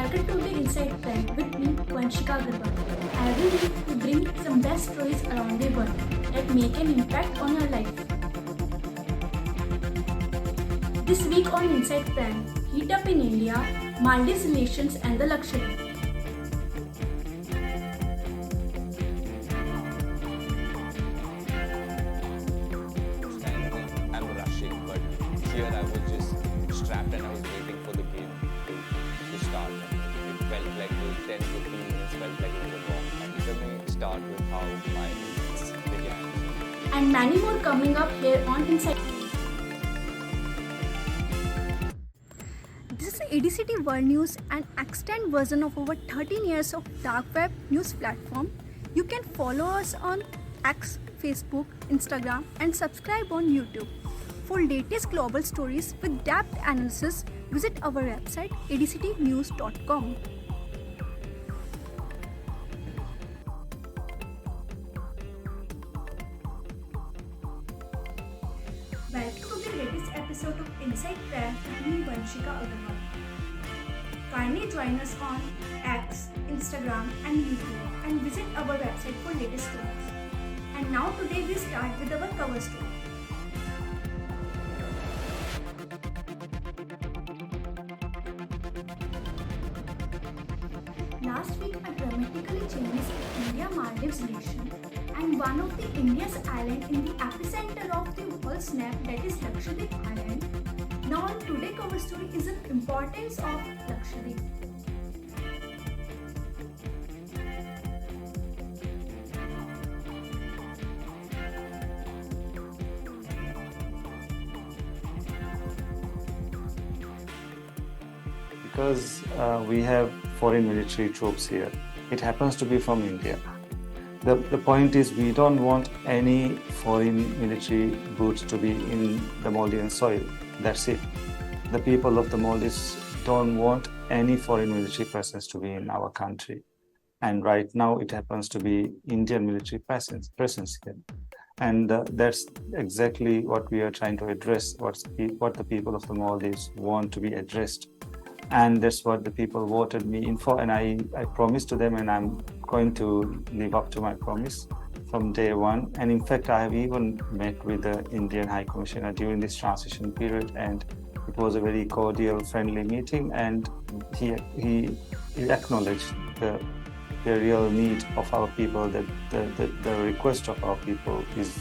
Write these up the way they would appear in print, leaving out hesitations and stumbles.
Welcome to the Inside Trend with me, Vanshika Agarwal. Every week we bring some best stories around the world that make an impact on your life. This week on Inside Trend, heat up in India, Maldives relations and the Lakshadweep. I'm rushing, but here I was just strapped and I was waiting for the game to start. It felt like those 10-15 minutes felt like it was a long time. Let me start with how my innings began. And many more coming up here on Inside. This is ADCT World News, an extended version of over 13 years of dark web news platform. You can follow us on X, Facebook, Instagram and subscribe on YouTube. For latest global stories with depth analysis, visit our website adctnews.com. Welcome to the latest episode of Inside Trend with me, Vanshika Agarwal. Kindly join us on X, Instagram and YouTube and visit our website for latest stories. And now today we start with our cover story. Last week a dramatically changes India-Maldives relation, and one of the India's island in the epicenter of the whole snap, that is Lakshadweep Island. Now in today's cover story is the importance of Lakshadweep. Because we have foreign military troops here. It happens to be from India. The point is we don't want any foreign military boots to be in the Maldivian soil. That's it. The people of the Maldives don't want any foreign military presence to be in our country. And right now it happens to be Indian military presence here. And that's exactly what we are trying to address, what the people of the Maldives want to be addressed. And that's what the people voted me in for, and I promised to them, and I'm going to live up to my promise from day one. And in fact, I have even met with the Indian High Commissioner during this transition period, and it was a very cordial, friendly meeting, and he acknowledged the real need of our people, that the request of our people is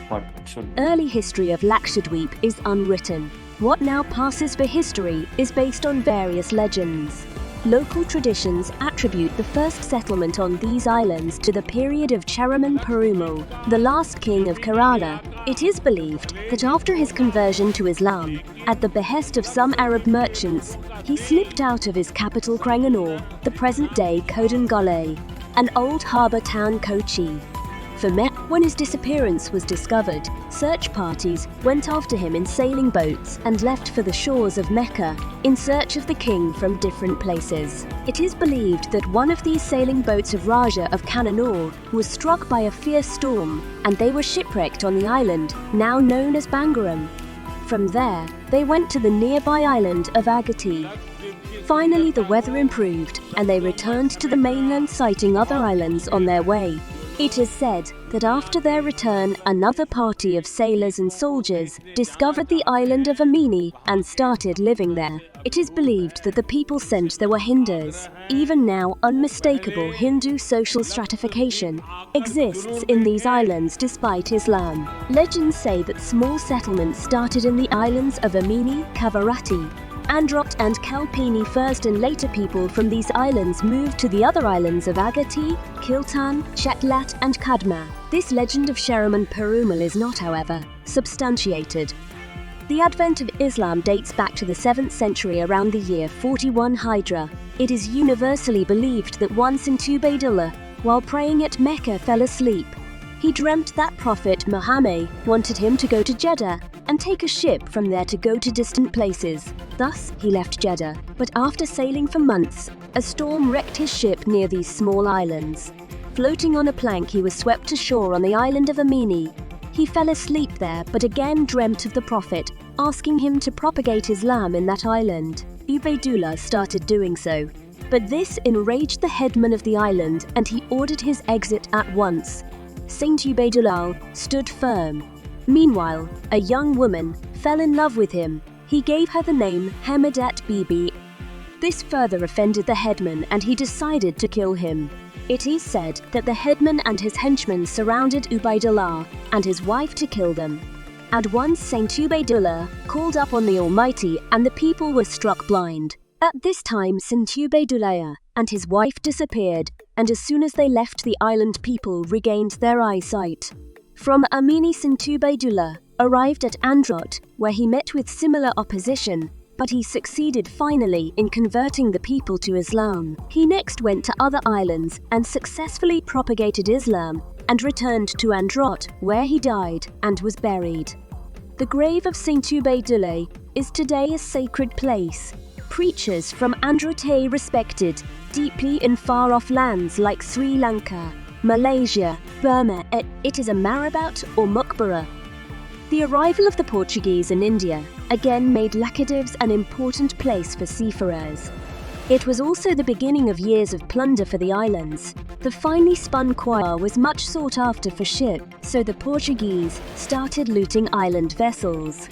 what should. Early history of Lakshadweep is unwritten. What now passes for history is based on various legends. Local traditions attribute the first settlement on these islands to the period of Chairman Perumal, the last king of Kerala. It is believed that after his conversion to Islam, at the behest of some Arab merchants, he slipped out of his capital Cranganore, the present-day Kodungallur, an old harbour town Kochi. When his disappearance was discovered, search parties went after him in sailing boats and left for the shores of Mecca in search of the king from different places. It is believed that one of these sailing boats of Raja of Cannanore was struck by a fierce storm, and they were shipwrecked on the island, now known as Bangaram. From there, they went to the nearby island of ADCT. Finally, the weather improved, and they returned to the mainland, sighting other islands on their way. It is said that after their return, another party of sailors and soldiers discovered the island of Amini and started living there. It is believed that the people sent there were Hindus. Even now, unmistakable Hindu social stratification exists in these islands despite Islam. Legends say that small settlements started in the islands of Amini, Kavarati, Androt and Kalpini first, and later people from these islands moved to the other islands of Agati, Kiltan, Chetlat and Kadma. This legend of Chairman Perumal is not, however, substantiated. The advent of Islam dates back to the 7th century around the year 41 Hijra. It is universally believed that once in Ubaydullah, while praying at Mecca, fell asleep. He dreamt that Prophet Muhammad wanted him to go to Jeddah and take a ship from there to go to distant places. Thus, he left Jeddah, but after sailing for months, a storm wrecked his ship near these small islands. Floating on a plank, he was swept ashore on the island of Amini. He fell asleep there, but again dreamt of the Prophet, asking him to propagate Islam in that island. Ubaydullah started doing so. But this enraged the headman of the island and he ordered his exit at once. Saint Ubaydullah stood firm. Meanwhile, a young woman fell in love with him. He gave her the name Hamadat Bibi. This further offended the headman and he decided to kill him. It is said that the headman and his henchmen surrounded Ubaydullah and his wife to kill them. At once Saint Ubaydullah called up on the Almighty and the people were struck blind. At this time Saint Ubaydullah and his wife disappeared, and as soon as they left the island people regained their eyesight. From Amini Saint Ubaydullah arrived at Androt, where he met with similar opposition, but he succeeded finally in converting the people to Islam. He next went to other islands and successfully propagated Islam and returned to Androt, where he died and was buried. The grave of Saint Ubaydullah is today a sacred place. Preachers from Androt respected deeply in far-off lands like Sri Lanka, Malaysia, Burma. It is a marabout or maqbara. The arrival of the Portuguese in India again made Lakshdweep an important place for seafarers. It was also the beginning of years of plunder for the islands. The finely spun coir was much sought after for ships, so the Portuguese started looting island vessels.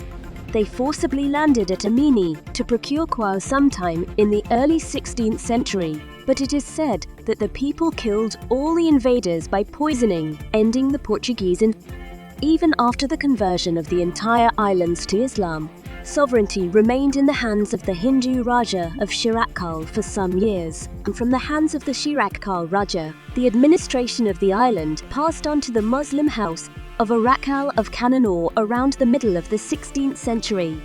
They forcibly landed at Amini to procure coir sometime in the early 16th century, but it is said that the people killed all the invaders by poisoning, ending the Portuguese in. Even after the conversion of the entire islands to Islam, sovereignty remained in the hands of the Hindu Raja of Shirakkal for some years, and from the hands of the Shirakkal Raja, the administration of the island passed on to the Muslim house of Arakkal of Kannanur around the middle of the 16th century.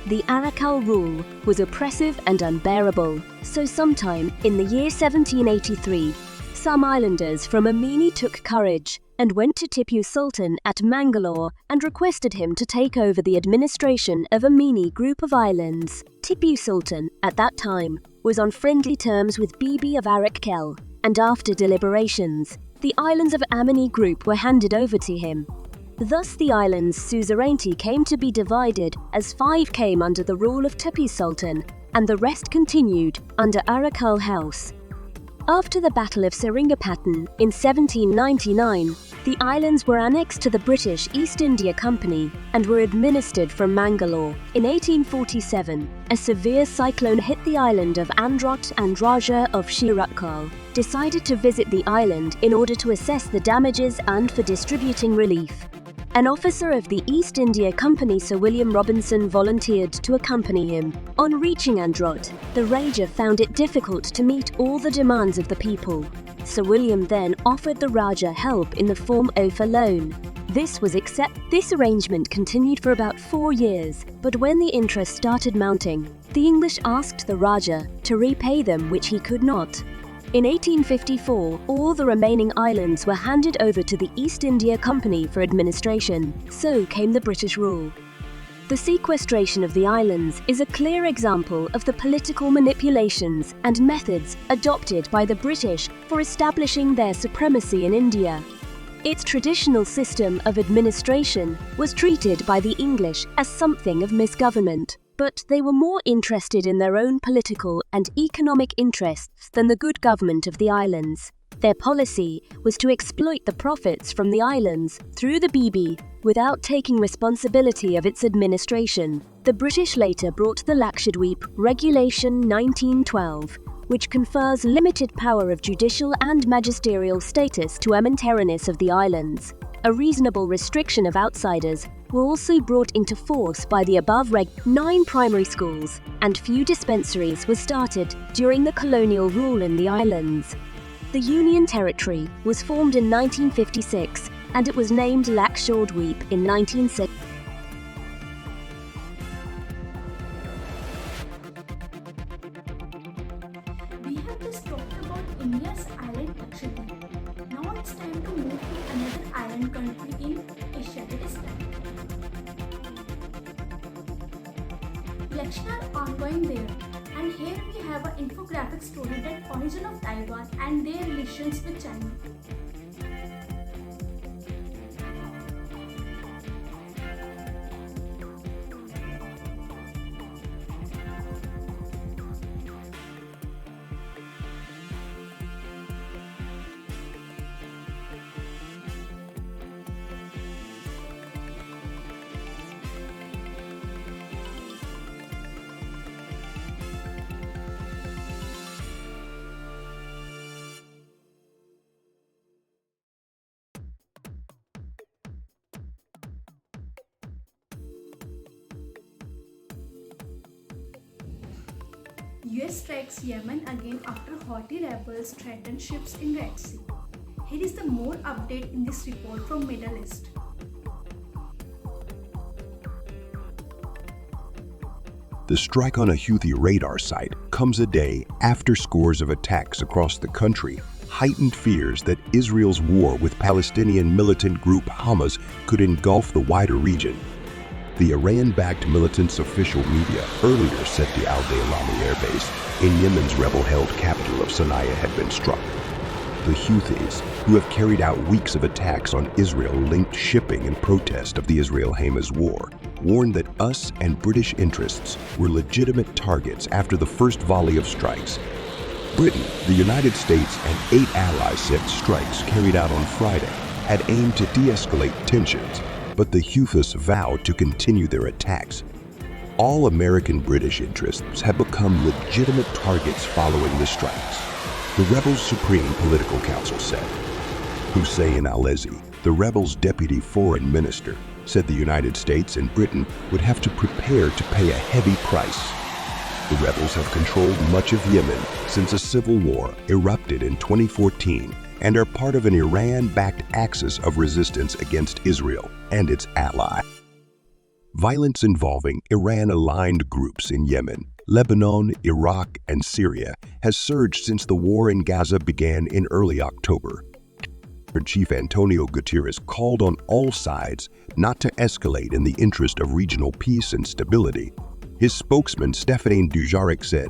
The Arakkal rule was oppressive and unbearable, so sometime in the year 1783, some islanders from Amini took courage and went to Tipu Sultan at Mangalore and requested him to take over the administration of Amini group of islands. Tipu Sultan, at that time, was on friendly terms with Bibi of Arakkal, and after deliberations, the islands of Amini group were handed over to him. Thus the island's suzerainty came to be divided as 5 came under the rule of Tipu Sultan and the rest continued under Arakkal House. After the Battle of Seringapatam in 1799, the islands were annexed to the British East India Company and were administered from Mangalore. In 1847, a severe cyclone hit the island of Androt, and Raja of Shirakkal decided to visit the island in order to assess the damages and for distributing relief. An officer of the East India Company, Sir William Robinson, volunteered to accompany him. On reaching Androt, the Raja found it difficult to meet all the demands of the people. Sir William then offered the Raja help in the form of a loan. This was accepted. This arrangement continued for about 4 years, but when the interest started mounting, the English asked the Raja to repay them, which he could not. In 1854, all the remaining islands were handed over to the East India Company for administration. So came the British rule. The sequestration of the islands is a clear example of the political manipulations and methods adopted by the British for establishing their supremacy in India. Its traditional system of administration was treated by the English as something of misgovernment, but they were more interested in their own political and economic interests than the good government of the islands. Their policy was to exploit the profits from the islands through the BB without taking responsibility of its administration. The British later brought the Lakshadweep Regulation 1912, which confers limited power of judicial and magisterial status to Amanteranus of the islands. A reasonable restriction of outsiders were also brought into force by the above 9 primary schools and few dispensaries were started during the colonial rule in the islands. The Union Territory was formed in 1956 and it was named Lakshadweep in 1960. We have just talked about India's island Lakshadweep. Now it's time to move to another island country in Asia, that is Taiwan. Elections are ongoing there, and here we have an infographic story that origin of Taiwan and their relations with China. US strikes Yemen again after Houthi rebels threaten ships in Red Sea. Here is the more update in this report from Middle East. The strike on a Houthi radar site comes a day after scores of attacks across the country heightened fears that Israel's war with Palestinian militant group Hamas could engulf the wider region. The Iran-backed militant's official media earlier said the Al-Daylami airbase in Yemen's rebel-held capital of Sana'a had been struck. The Houthis, who have carried out weeks of attacks on Israel-linked shipping in protest of the Israel-Hamas war, warned that US and British interests were legitimate targets after the first volley of strikes. Britain, the United States, and 8 allies said strikes carried out on Friday had aimed to de-escalate tensions, but the Houthis vowed to continue their attacks. All American-British interests have become legitimate targets following the strikes, the rebels' Supreme Political Council said. Hussein Alezi, the rebels' deputy foreign minister, said the United States and Britain would have to prepare to pay a heavy price. The rebels have controlled much of Yemen since a civil war erupted in 2014 and are part of an Iran-backed axis of resistance against Israel and its ally. Violence involving Iran-aligned groups in Yemen, Lebanon, Iraq, and Syria has surged since the war in Gaza began in early October. Chief Antonio Guterres called on all sides not to escalate in the interest of regional peace and stability. His spokesman, Stéphane Dujarric, said,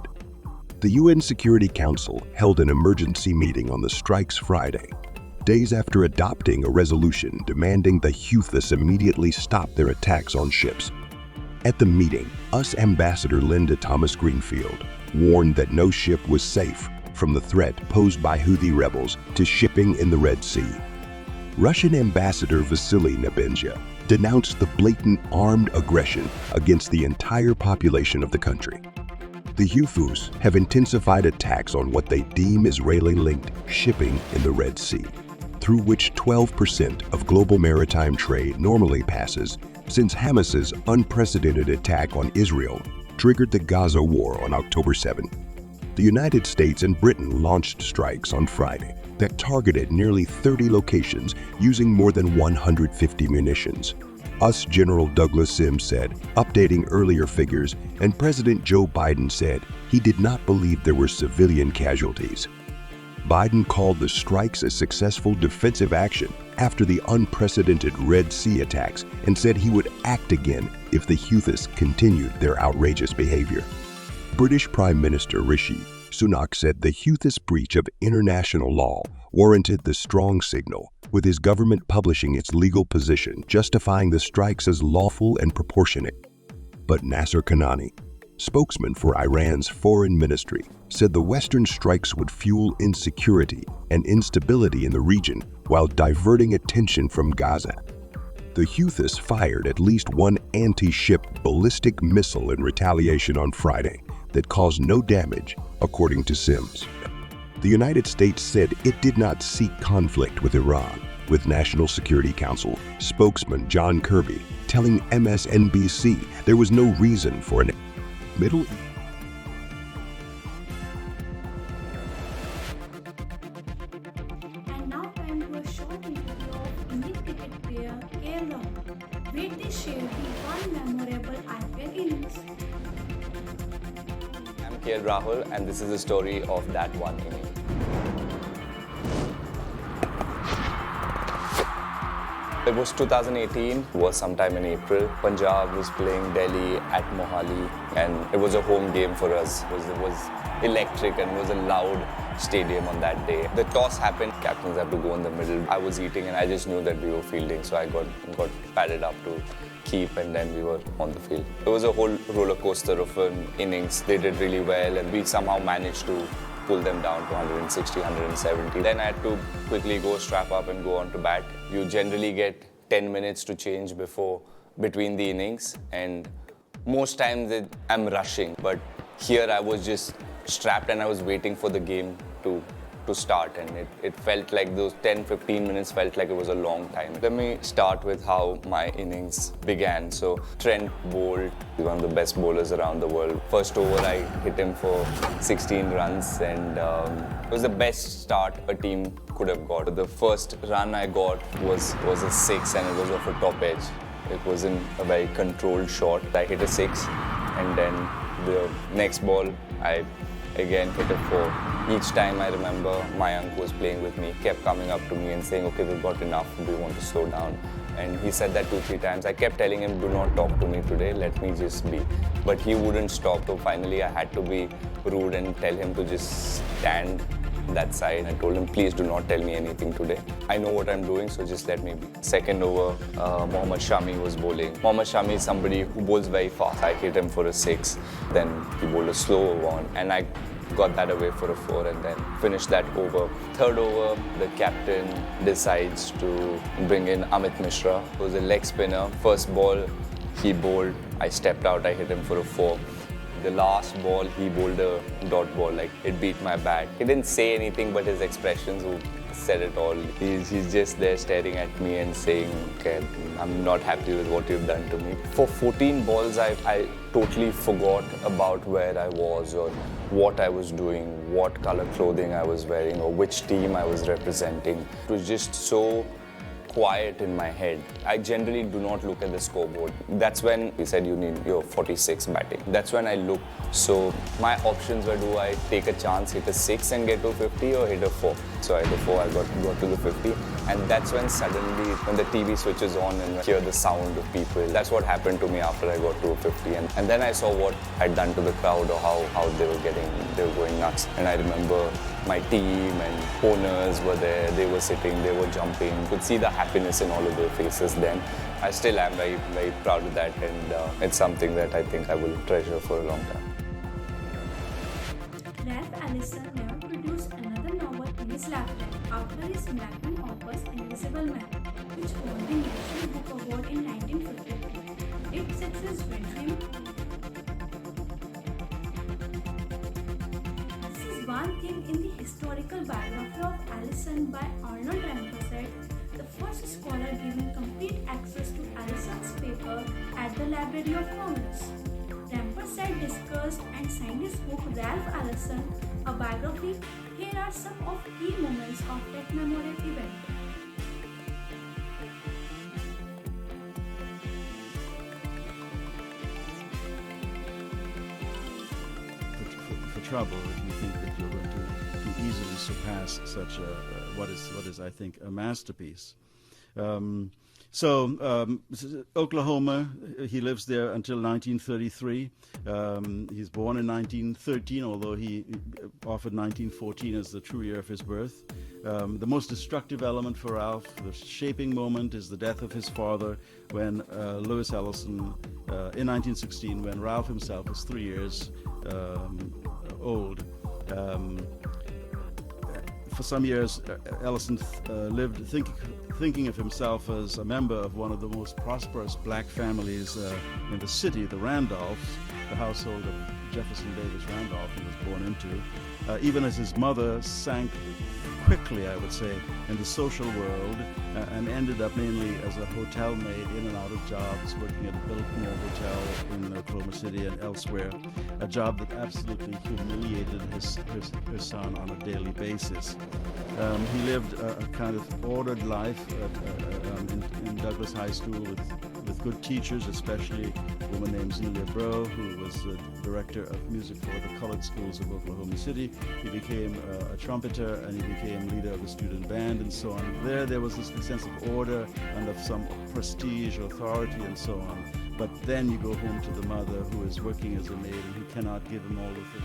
"The UN Security Council held an emergency meeting on the strikes Friday, days after adopting a resolution demanding the Houthis immediately stop their attacks on ships. At the meeting, US Ambassador Linda Thomas-Greenfield warned that no ship was safe from the threat posed by Houthi rebels to shipping in the Red Sea. Russian Ambassador Vasily Nebenzia denounced the blatant armed aggression against the entire population of the country. The Houthis have intensified attacks on what they deem Israeli-linked shipping in the Red Sea, through which 12% of global maritime trade normally passes since Hamas's unprecedented attack on Israel triggered the Gaza war on October 7. The United States and Britain launched strikes on Friday that targeted nearly 30 locations using more than 150 munitions. US General Douglas Sims said, updating earlier figures, and President Joe Biden said he did not believe there were civilian casualties. Biden called the strikes a successful defensive action after the unprecedented Red Sea attacks and said he would act again if the Houthis continued their outrageous behavior. British Prime Minister Rishi Sunak said the Houthis' breach of international law warranted the strong signal, with his government publishing its legal position justifying the strikes as lawful and proportionate. But Nasser Kanani, spokesman for Iran's foreign ministry, said the Western strikes would fuel insecurity and instability in the region while diverting attention from Gaza. The Houthis fired at least one anti-ship ballistic missile in retaliation on Friday that caused no damage, according to Sims. The United States said it did not seek conflict with Iran, with National Security Council spokesman John Kirby telling MSNBC there was no reason for an Middle East. And now time to a short interview of Indian cricket player KL Rahul, where they share the one memorable IPL innings. I'm KL Rahul, and this is the story of that one inning. It was 2018, was sometime in April. Punjab was playing Delhi at Mohali, and it was a home game for us. It was electric and it was a loud stadium on that day. The toss happened, captains had to go in the middle. I was eating and I just knew that we were fielding, so I got padded up to keep, and then we were on the field. It was a whole roller coaster of an innings. They did really well and we somehow managed to pull them down to 160, 170. Then I had to quickly go strap up and go on to bat. You generally get 10 minutes to change between the innings, and most times I'm rushing, but here I was just strapped and I was waiting for the game to to start, and it felt like those 10-15 minutes felt like it was a long time. Let me start with how my innings began. So Trent bowled, he's one of the best bowlers around the world. First over I hit him for 16 runs, and it was the best start a team could have got. The first run I got was a 6, and it was off a top edge. It wasn't a very controlled shot. I hit a 6, and then the next ball I again hit a 4. Each time I remember my uncle was playing with me, kept coming up to me and saying, okay, we've got enough, do you want to slow down? And he said that 2-3 times. I kept telling him, do not talk to me today, let me just be. But he wouldn't stop, so finally I had to be rude and tell him to just stand that side. I told him, please do not tell me anything today. I know what I'm doing, so just let me be. Second over, Mohammad Shami was bowling. Mohammad Shami is somebody who bowls very fast. I hit him for a 6, then he bowled a slow one, and I got that away for a 4 and then finished that over. Third over, the captain decides to bring in Amit Mishra, who was a leg spinner. First ball, he bowled. I stepped out, I hit him for a 4. The last ball, he bowled a dot ball, like it beat my bat. He didn't say anything, but his expressions said it all. He's just there staring at me and saying, okay, I'm not happy with what you've done to me. For 14 balls, I totally forgot about where I was or what I was doing, what color clothing I was wearing or which team I was representing. It was just so quiet in my head. I generally do not look at the scoreboard. That's when he said you need your 46 batting. That's when I looked. So my options were, do I take a chance, hit a 6 and get to 50 or hit a 4? So I hit a 4, I got to the 50. And that's when suddenly, when the TV switches on and I hear the sound of people, that's what happened to me after I got to a 50. And then I saw what I'd done to the crowd or how they were going nuts. And I remember my team and owners were there, they were sitting, they were jumping. You could see the happiness in all of their faces then. I still am very, very proud of that, and it's something that I think I will treasure for a long time. Ralph Ellison never produced another novel in his lifetime after his magnum opus Invisible Man, which won the National Book Award in 1953. Its success went him. This is one thing in the historical biography of Ellison by Arnold Rampersad, the first scholar given complete access to Ellison's paper at the Library of Congress. Rampersad discussed and signed his book Ralph Ellison, a biography. Here are some of key moments of that memorable event. For trouble, if you think that you're going to easily surpass such a what is I think a masterpiece. Oklahoma, he lives there until 1933. He's born in 1913, although he offered 1914 as the true year of his birth. The most destructive element for Ralph, the shaping moment, is the death of his father when Lewis Ellison, in 1916, when Ralph himself was 3 years old. For some years, Ellison lived thinking of himself as a member of one of the most prosperous black families in the city, the Randolphs, the household of Jefferson Davis Randolph he was born into, even as his mother sank quickly, I would say, in the social world and ended up mainly as a hotel maid in and out of jobs, working at a Biltmore Hotel in Oklahoma City and elsewhere, a job that absolutely humiliated her son on a daily basis. He lived a kind of ordered life in Douglas High School with good teachers, especially a woman named Zelia Bro, who was the director of music for the colored schools of Oklahoma City. He became a trumpeter and he became leader of the student band and so on. There was this sense of order and of some prestige, authority and so on. But then you go home to the mother who is working as a maid and who cannot give him all of it.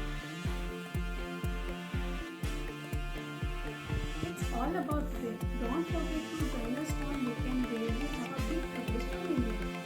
It's all about faith. Don't forget to join us on Weekend where we have a big Coverstory in India.